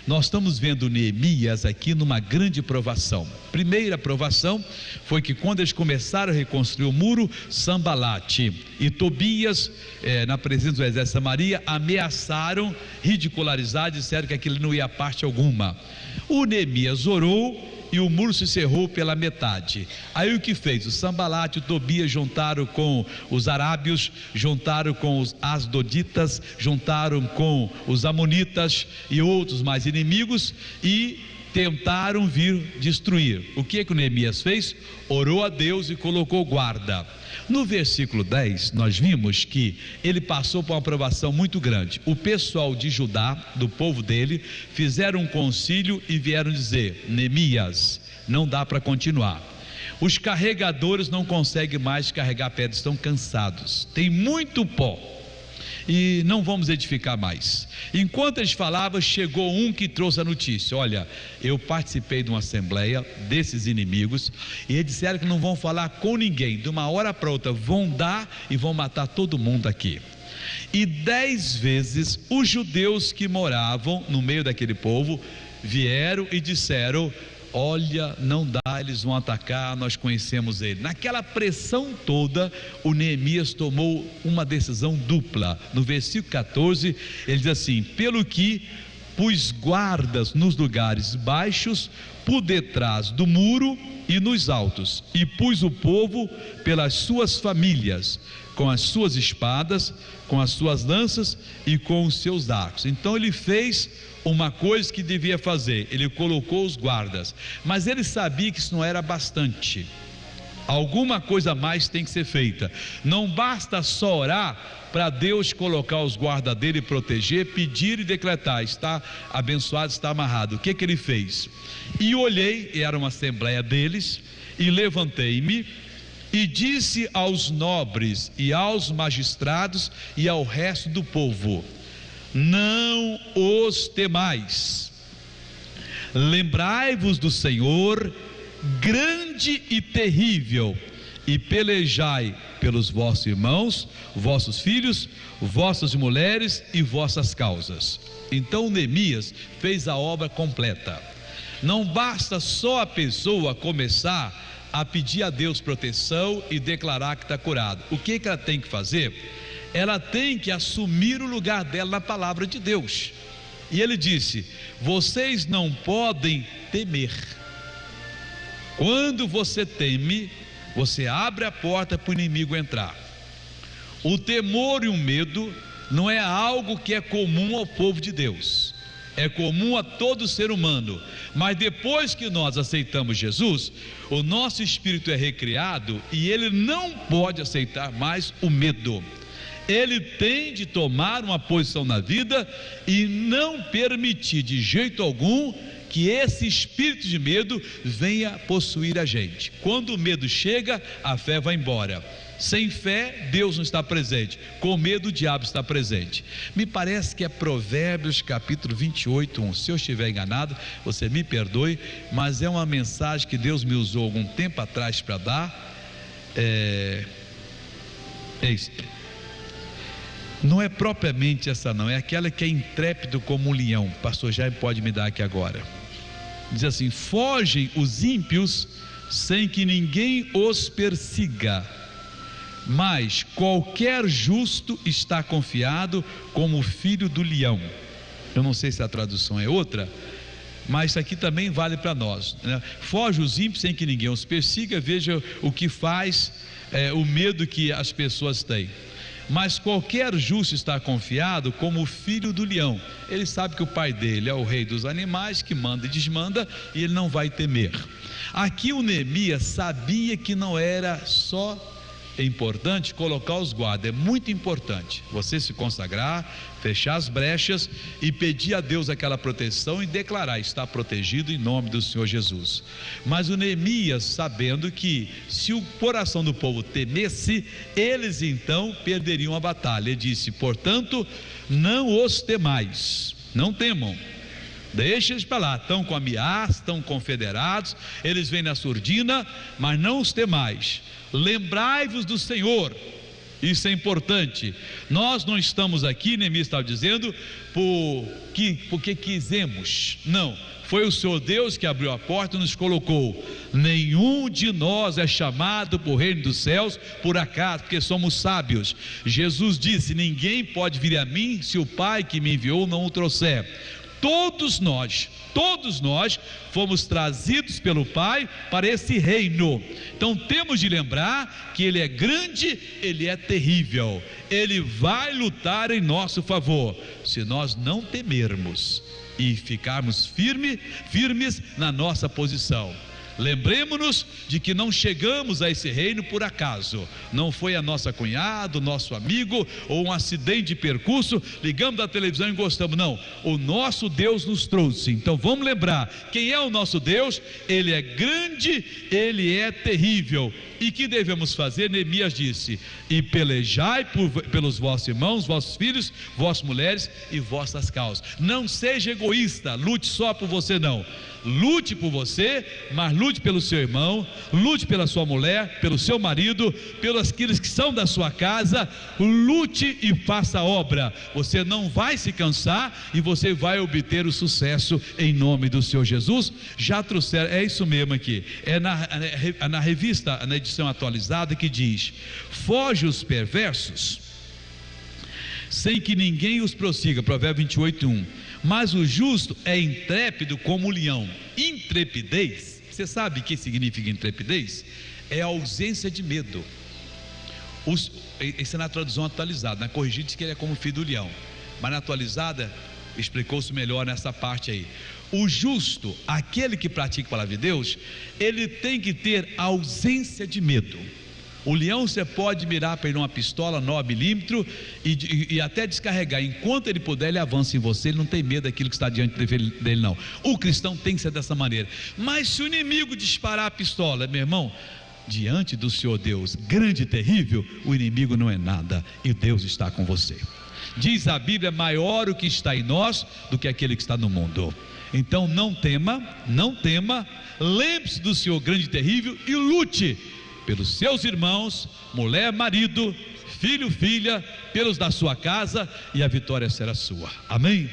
Nós estamos vendo Neemias aqui numa grande provação. Primeira provação foi que quando eles começaram a reconstruir o muro, Sambalate e Tobias, na presença do exército de Samaria, ameaçaram, ridicularizaram, disseram que aquilo não ia a parte alguma. O Neemias orou e o muro se cerrou pela metade. Aí o que fez? O Sambalate e o Tobias juntaram com os arábios, juntaram com os asdoditas, juntaram com os amonitas e outros mais inimigos e tentaram vir destruir. O que o Neemias fez? Orou a Deus e colocou guarda. No versículo 10, nós vimos que ele passou por uma provação muito grande. O pessoal de Judá, do povo dele, fizeram um concílio e vieram dizer: Neemias, não dá para continuar. Os carregadores não conseguem mais carregar pedras, estão cansados, tem muito pó e não vamos edificar mais. Enquanto eles falavam, chegou um que trouxe a notícia: olha, eu participei de uma assembleia desses inimigos e eles disseram que não vão falar com ninguém, de uma hora para outra vão dar e vão matar todo mundo aqui. E 10 vezes os judeus que moravam no meio daquele povo vieram e disseram: olha, não dá, eles vão atacar, nós conhecemos ele. Naquela pressão toda, o Neemias tomou uma decisão dupla. No versículo 14, ele diz assim: pelo que pus guardas nos lugares baixos, por detrás do muro e nos altos, e pus o povo pelas suas famílias, com as suas espadas, com as suas lanças e com os seus arcos. Então ele fez uma coisa que devia fazer, ele colocou os guardas, mas ele sabia que isso não era bastante. Alguma coisa mais tem que ser feita. Não basta só orar para Deus colocar os guardas dele e proteger, pedir e decretar: está abençoado, está amarrado. O que ele fez? E olhei, era uma assembleia deles, e levantei-me e disse aos nobres e aos magistrados e ao resto do povo: não os temais, lembrai-vos do Senhor, grande e terrível, e pelejai pelos vossos irmãos, vossos filhos, vossas mulheres e vossas causas. Então Neemias fez a obra completa. Não basta só a pessoa começar a pedir a Deus proteção e declarar que está curado. O que ela tem que fazer? Ela tem que assumir o lugar dela na palavra de Deus. E ele disse: vocês não podem temer. Quando você teme, você abre a porta para o inimigo entrar. O temor e o medo não é algo que é comum ao povo de Deus, é comum a todo ser humano. Mas depois que nós aceitamos Jesus, o nosso espírito é recriado e ele não pode aceitar mais o medo. Ele tem de tomar uma posição na vida e não permitir de jeito algum que esse espírito de medo venha possuir a gente. Quando o medo chega, a fé vai embora. Sem fé, Deus não está presente. Com medo, o diabo está presente. Me parece que é Provérbios capítulo 28:1. Se eu estiver enganado, você me perdoe, mas é uma mensagem que Deus me usou algum tempo atrás para dar. Não é propriamente essa não, é aquela que é intrépido como um leão. Pastor Jaime pode me dar aqui agora. Diz assim: fogem os ímpios sem que ninguém os persiga, mas qualquer justo está confiado como o filho do leão. Eu não sei se a tradução é outra, mas isso aqui também vale para nós, né? Foge os ímpios sem que ninguém os persiga. Veja o que faz o medo que as pessoas têm. Mas qualquer justo está confiado como o filho do leão. Ele sabe que o pai dele é o rei dos animais, que manda e desmanda, e ele não vai temer. Aqui o Neemias sabia que não era só importante colocar os guardas, é muito importante você se consagrar, fechar as brechas e pedir a Deus aquela proteção e declarar: está protegido em nome do Senhor Jesus. Mas o Neemias, sabendo que se o coração do povo temesse, eles então perderiam a batalha, ele disse: portanto, não os temais, não temam, deixa eles para lá, estão com ameaça, estão confederados, eles vêm na surdina, mas não os temais. Lembrai-vos do Senhor, Isso é importante. Nós não estamos aqui, Neemias estava dizendo, porque quisemos. Não, foi o Senhor Deus que abriu a porta e nos colocou. Nenhum de nós é chamado para o reino dos céus por acaso, porque somos sábios. Jesus disse: ninguém pode vir a mim se o Pai que me enviou não o trouxer. Todos nós fomos trazidos pelo Pai para esse reino. Então temos de lembrar que Ele é grande, Ele é terrível, Ele vai lutar em nosso favor, se nós não temermos e ficarmos firmes na nossa posição. Lembremos-nos de que não chegamos a esse reino por acaso. Não foi a nossa cunhada, o nosso amigo, ou um acidente de percurso, ligamos a televisão e gostamos. Não, o nosso Deus nos trouxe. Então vamos lembrar, quem é o nosso Deus? Ele é grande, Ele é terrível. E que devemos fazer? Neemias disse: e pelejai pelos vossos irmãos, vossos filhos, vossas mulheres e vossas causas. Não seja egoísta, lute só por você não. Lute por você, mas lute pelo seu irmão, lute pela sua mulher, pelo seu marido, pelos aqueles que são da sua casa. Lute e faça a obra. Você não vai se cansar e você vai obter o sucesso em nome do Senhor Jesus. Já trouxeram, é isso mesmo aqui, é na revista, na edição atualizada, que diz: foge os perversos sem que ninguém os prossiga, Provérbio 28:1. Mas o justo é intrépido como o leão. Intrepidez, você sabe o que significa intrepidez? É a ausência de medo. Isso é na tradução atualizada. Na corrigida diz que ele é como o filho do leão, mas na atualizada explicou-se melhor nessa parte aí. O justo, aquele que pratica a palavra de Deus, ele tem que ter ausência de medo. O leão você pode mirar para ele uma pistola 9mm e até descarregar. Enquanto ele puder, ele avança em você. Ele não tem medo daquilo que está diante dele não. O cristão tem que ser dessa maneira. Mas se o inimigo disparar a pistola, meu irmão, diante do Senhor Deus grande e terrível, o inimigo não é nada, e Deus está com você. Diz a Bíblia: maior o que está em nós do que aquele que está no mundo. Então não tema, lembre-se do Senhor grande e terrível e lute pelos seus irmãos, mulher, marido, filho, filha, pelos da sua casa, e a vitória será sua. Amém?